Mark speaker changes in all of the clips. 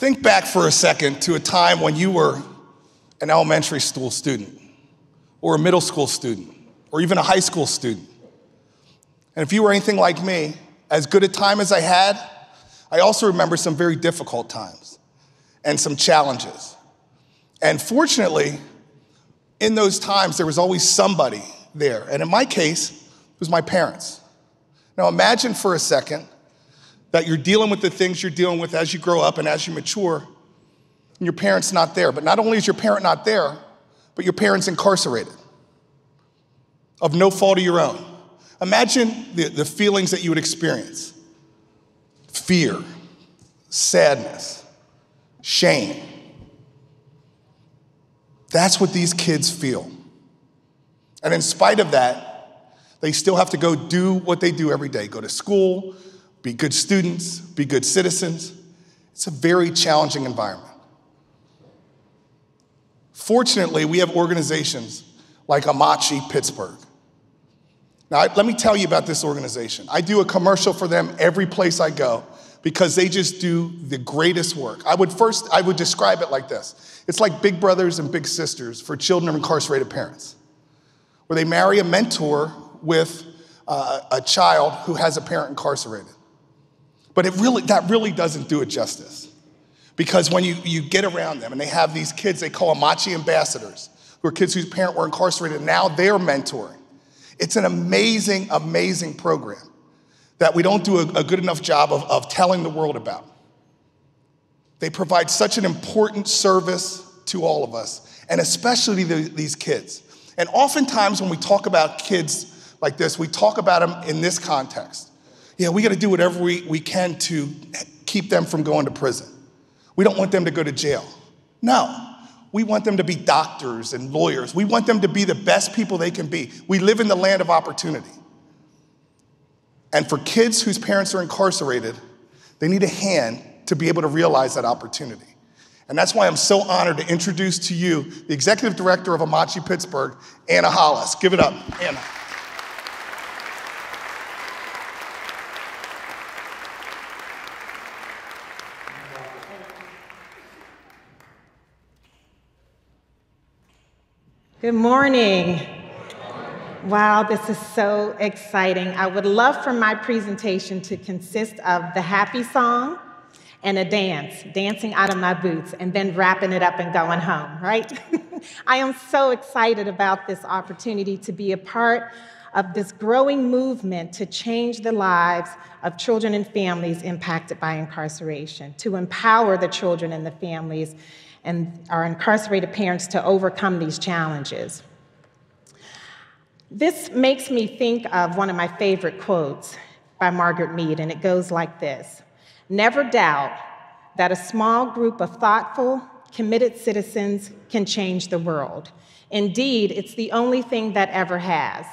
Speaker 1: Think back for a second to a time when you were an elementary school student, or a middle school student, or even a high school student. And if you were anything like me, as good a time as I had, I also remember some very difficult times and some challenges. And fortunately, in those times, there was always somebody there. And in my case, it was my parents. Now imagine for a second that you're dealing with the things you're dealing with as you grow up and as you mature, and your parent's not there. But not only is your parent not there, but your parent's incarcerated of no fault of your own. Imagine the feelings that you would experience. Fear, sadness, shame. That's what these kids feel. And in spite of that, they still have to go do what they do every day, go to school, be good students, be good citizens. It's a very challenging environment. Fortunately, we have organizations like Amachi, Pittsburgh. Now, let me tell you about this organization. I do a commercial for them every place I go because they just do the greatest work. I would describe it like this. It's like big brothers and big sisters for children of incarcerated parents, where they marry a mentor with a child who has a parent incarcerated. But that really doesn't do it justice. Because when you get around them and they have these kids they call Amachi ambassadors, who are kids whose parents were incarcerated, now they're mentoring. It's an amazing, amazing program that we don't do a good enough job of telling the world about. They provide such an important service to all of us, and especially these kids. And oftentimes when we talk about kids like this, we talk about them in this context. Yeah, we gotta do whatever we can to keep them from going to prison. We don't want them to go to jail. No, we want them to be doctors and lawyers. We want them to be the best people they can be. We live in the land of opportunity. And for kids whose parents are incarcerated, they need a hand to be able to realize that opportunity. And that's why I'm so honored to introduce to you the executive director of Amachi Pittsburgh, Anna Hollis. Give it up, Anna.
Speaker 2: Good morning. Wow, this is so exciting. I would love for my presentation to consist of the happy song and a dance, dancing out of my boots, and then wrapping it up and going home, right? I am so excited about this opportunity to be a part of this growing movement to change the lives of children and families impacted by incarceration, to empower the children and the families and our incarcerated parents to overcome these challenges. This makes me think of one of my favorite quotes by Margaret Mead, and it goes like this: "Never doubt that a small group of thoughtful, committed citizens can change the world. Indeed, it's the only thing that ever has."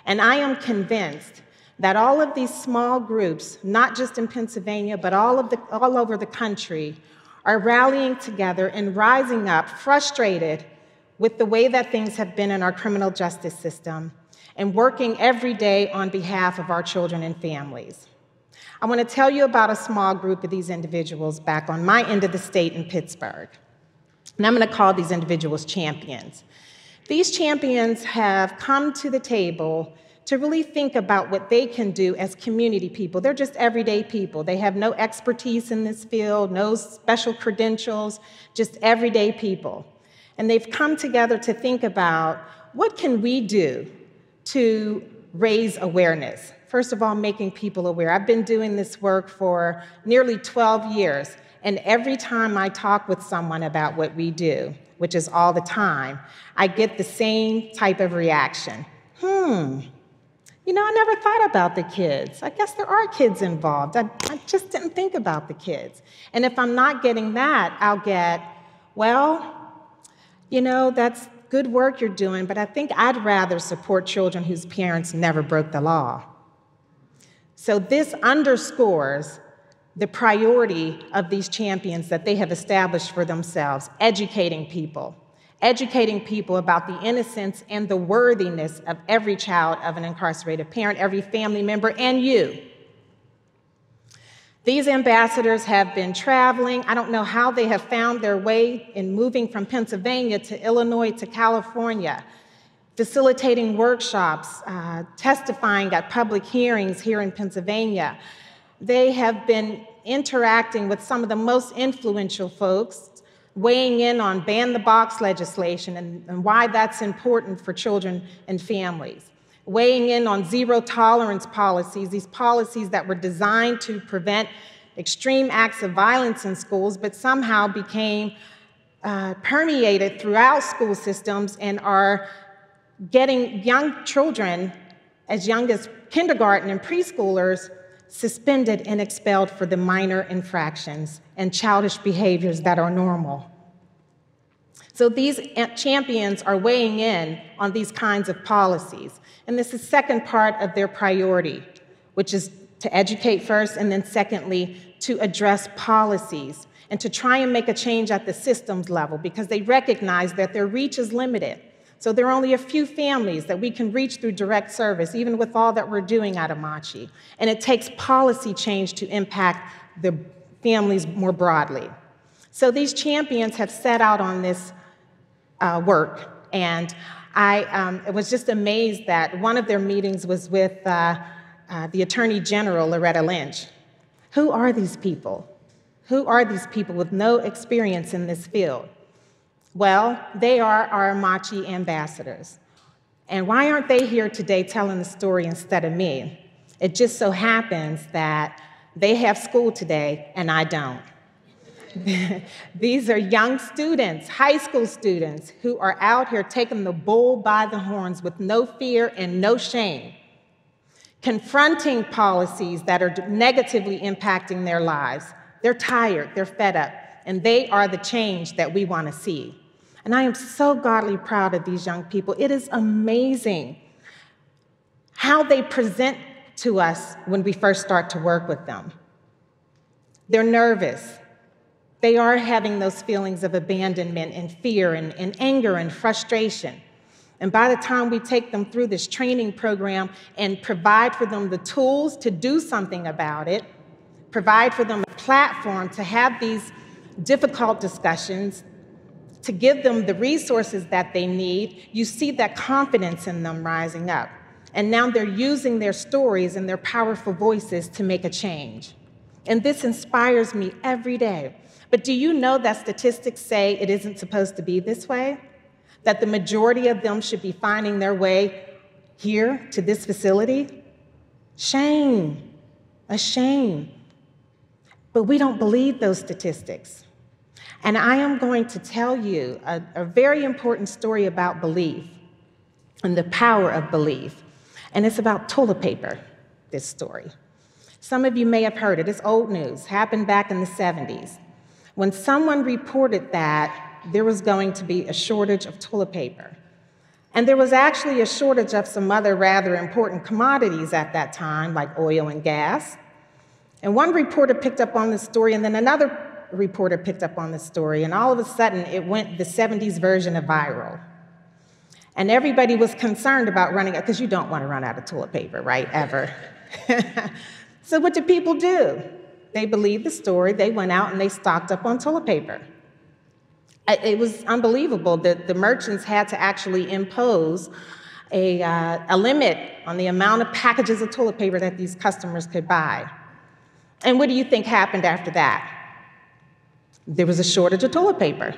Speaker 2: And I am convinced that all of these small groups, not just in Pennsylvania, but all over the country, are rallying together and rising up, frustrated with the way that things have been in our criminal justice system, and working every day on behalf of our children and families. I want to tell you about a small group of these individuals back on my end of the state in Pittsburgh. And I'm going to call these individuals champions. These champions have come to the table to really think about what they can do as community people. They're just everyday people. They have no expertise in this field, no special credentials, just everyday people. And they've come together to think about, what can we do to raise awareness? First of all, making people aware. I've been doing this work for nearly 12 years, and every time I talk with someone about what we do, which is all the time, I get the same type of reaction. You know, I never thought about the kids. I guess there are kids involved. I just didn't think about the kids. And if I'm not getting that, I'll get, well, you know, that's good work you're doing, but I think I'd rather support children whose parents never broke the law. So this underscores the priority of these champions that they have established for themselves, educating people about the innocence and the worthiness of every child of an incarcerated parent, every family member, and you. These ambassadors have been traveling. I don't know how they have found their way in moving from Pennsylvania to Illinois to California, facilitating workshops, testifying at public hearings here in Pennsylvania. They have been interacting with some of the most influential folks, weighing in on ban the box legislation and why that's important for children and families, weighing in on zero tolerance policies, these policies that were designed to prevent extreme acts of violence in schools, but somehow became permeated throughout school systems and are getting young children, as young as kindergarten and preschoolers, suspended and expelled for the minor infractions and childish behaviors that are normal. So these champions are weighing in on these kinds of policies. And this is the second part of their priority, which is to educate first, and then secondly, to address policies and to try and make a change at the systems level, because they recognize that their reach is limited. So there are only a few families that we can reach through direct service, even with all that we're doing at Amachi. And it takes policy change to impact the families more broadly. So these champions have set out on this work, and I was just amazed that one of their meetings was with the Attorney General, Loretta Lynch. Who are these people? Who are these people with no experience in this field? Well, they are our Amachi ambassadors. And why aren't they here today telling the story instead of me? It just so happens that they have school today and I don't. These are young students, high school students, who are out here taking the bull by the horns with no fear and no shame, confronting policies that are negatively impacting their lives. They're tired, they're fed up, and they are the change that we want to see. And I am so godly proud of these young people. It is amazing how they present to us when we first start to work with them. They're nervous. They are having those feelings of abandonment and fear and anger and frustration. And by the time we take them through this training program and provide for them the tools to do something about it, provide for them a platform to have these difficult discussions, to give them the resources that they need, you see that confidence in them rising up. And now they're using their stories and their powerful voices to make a change. And this inspires me every day. But do you know that statistics say it isn't supposed to be this way? That the majority of them should be finding their way here to this facility? Shame, a shame. But we don't believe those statistics. And I am going to tell you a very important story about belief and the power of belief. And it's about toilet paper, this story. Some of you may have heard it. It's old news, happened back in the 70s. When someone reported that there was going to be a shortage of toilet paper. And there was actually a shortage of some other rather important commodities at that time, like oil and gas. And one reporter picked up on the story, and then another reporter picked up on the story, and all of a sudden it went the 70s version of viral. And everybody was concerned about running out, because you don't want to run out of toilet paper, right, ever. So what did people do? They believed the story, they went out and they stocked up on toilet paper. It was unbelievable that the merchants had to actually impose a limit on the amount of packages of toilet paper that these customers could buy. And what do you think happened after that? There was a shortage of toilet paper.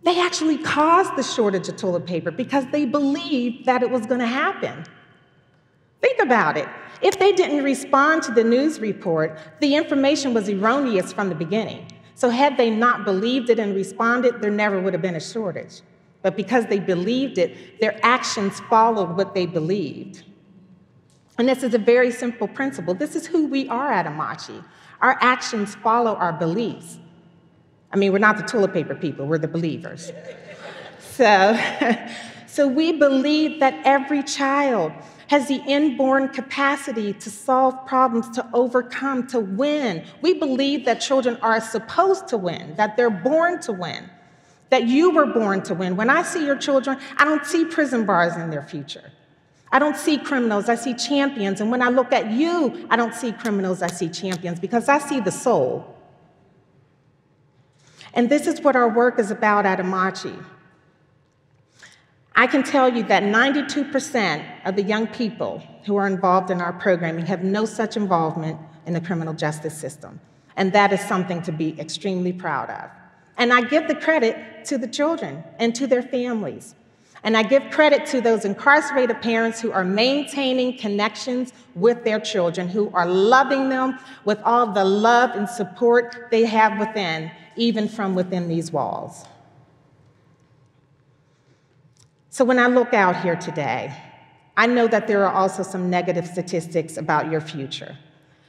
Speaker 2: They actually caused the shortage of toilet paper because they believed that it was going to happen. Think about it. If they didn't respond to the news report, the information was erroneous from the beginning. So had they not believed it and responded, there never would have been a shortage. But because they believed it, their actions followed what they believed. And this is a very simple principle. This is who we are at Amachi. Our actions follow our beliefs. I mean, we're not the toilet paper people, we're the believers. So we believe that every child has the inborn capacity to solve problems, to overcome, to win. We believe that children are supposed to win, that they're born to win, that you were born to win. When I see your children, I don't see prison bars in their future. I don't see criminals, I see champions. And when I look at you, I don't see criminals, I see champions, because I see the soul. And this is what our work is about at Amachi. I can tell you that 92% of the young people who are involved in our programming have no such involvement in the criminal justice system. And that is something to be extremely proud of. And I give the credit to the children and to their families. And I give credit to those incarcerated parents who are maintaining connections with their children, who are loving them with all the love and support they have within, even from within these walls. So when I look out here today, I know that there are also some negative statistics about your future.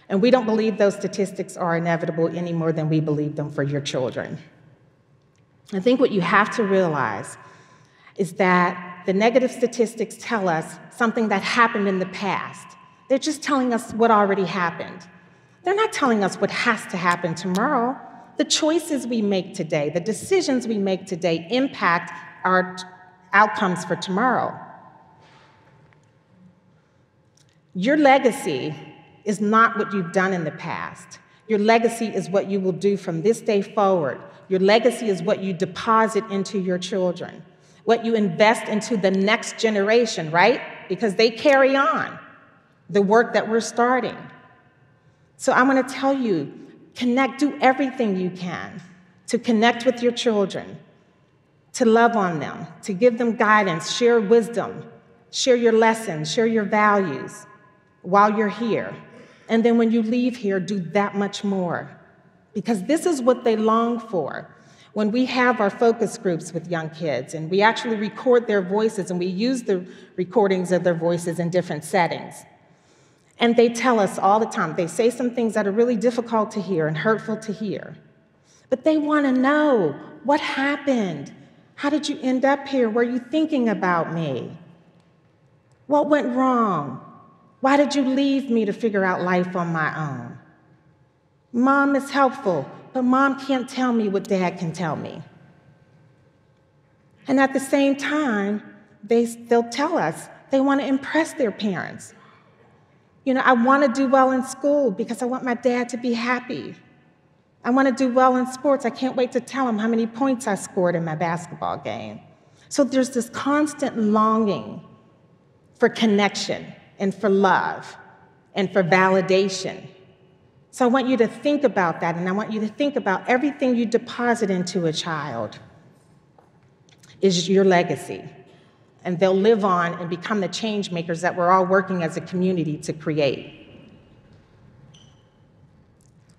Speaker 2: And we don't believe those statistics are inevitable any more than we believe them for your children. I think what you have to realize is that the negative statistics tell us something that happened in the past. They're just telling us what already happened. They're not telling us what has to happen tomorrow. The choices we make today, the decisions we make today impact our outcomes for tomorrow. Your legacy is not what you've done in the past. Your legacy is what you will do from this day forward. Your legacy is what you deposit into your children, what you invest into the next generation, right? Because they carry on the work that we're starting. So I want to tell you, connect, do everything you can to connect with your children, to love on them, to give them guidance, share wisdom, share your lessons, share your values while you're here. And then when you leave here, do that much more. Because this is what they long for. When we have our focus groups with young kids and we actually record their voices and we use the recordings of their voices in different settings. And they tell us all the time, they say some things that are really difficult to hear and hurtful to hear. But they want to know, what happened? How did you end up here? Were you thinking about me? What went wrong? Why did you leave me to figure out life on my own? Mom is helpful, but Mom can't tell me what Dad can tell me. And at the same time, they'll tell us they want to impress their parents. You know, I want to do well in school because I want my dad to be happy. I want to do well in sports. I can't wait to tell him how many points I scored in my basketball game. So there's this constant longing for connection and for love and for validation. So I want you to think about that, and I want you to think about everything you deposit into a child is your legacy. And they'll live on and become the change makers that we're all working as a community to create.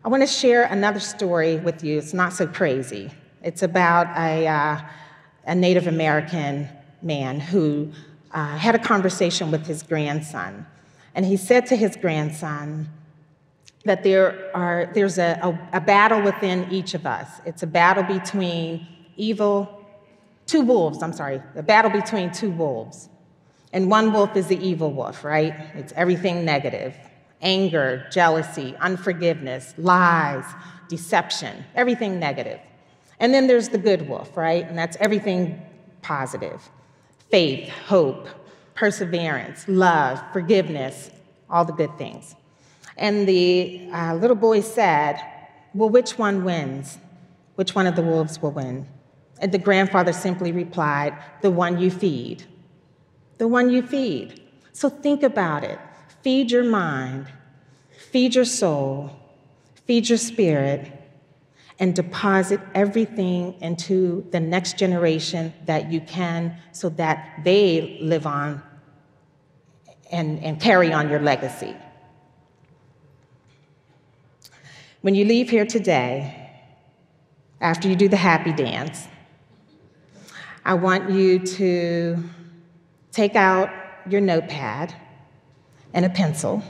Speaker 2: I want to share another story with you. It's not so crazy. It's about a Native American man who had a conversation with his grandson. And he said to his grandson that there's a battle within each of us. It's a battle between a battle between two wolves. And one wolf is the evil wolf, right? It's everything negative. Anger, jealousy, unforgiveness, lies, deception, everything negative. And then there's the good wolf, right? And that's everything positive. Faith, hope, perseverance, love, forgiveness, all the good things. And the little boy said, well, which one wins? Which one of the wolves will win? And the grandfather simply replied, the one you feed. The one you feed. So think about it. Feed your mind, feed your soul, feed your spirit, and deposit everything into the next generation that you can so that they live on and carry on your legacy. When you leave here today, after you do the happy dance, I want you to take out your notepad and a pencil,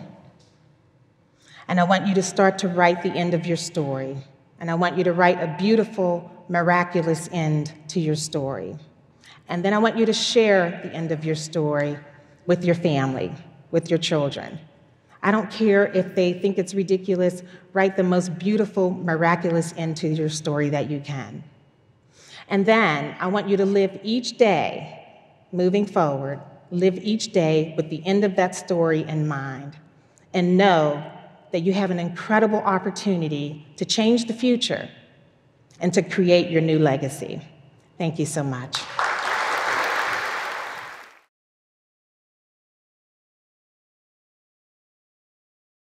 Speaker 2: and I want you to start to write the end of your story. And I want you to write a beautiful, miraculous end to your story. And then I want you to share the end of your story with your family, with your children. I don't care if they think it's ridiculous, write the most beautiful, miraculous end to your story that you can. And then I want you to live each day, moving forward, live each day with the end of that story in mind, and know that you have an incredible opportunity to change the future and to create your new legacy. Thank you so much.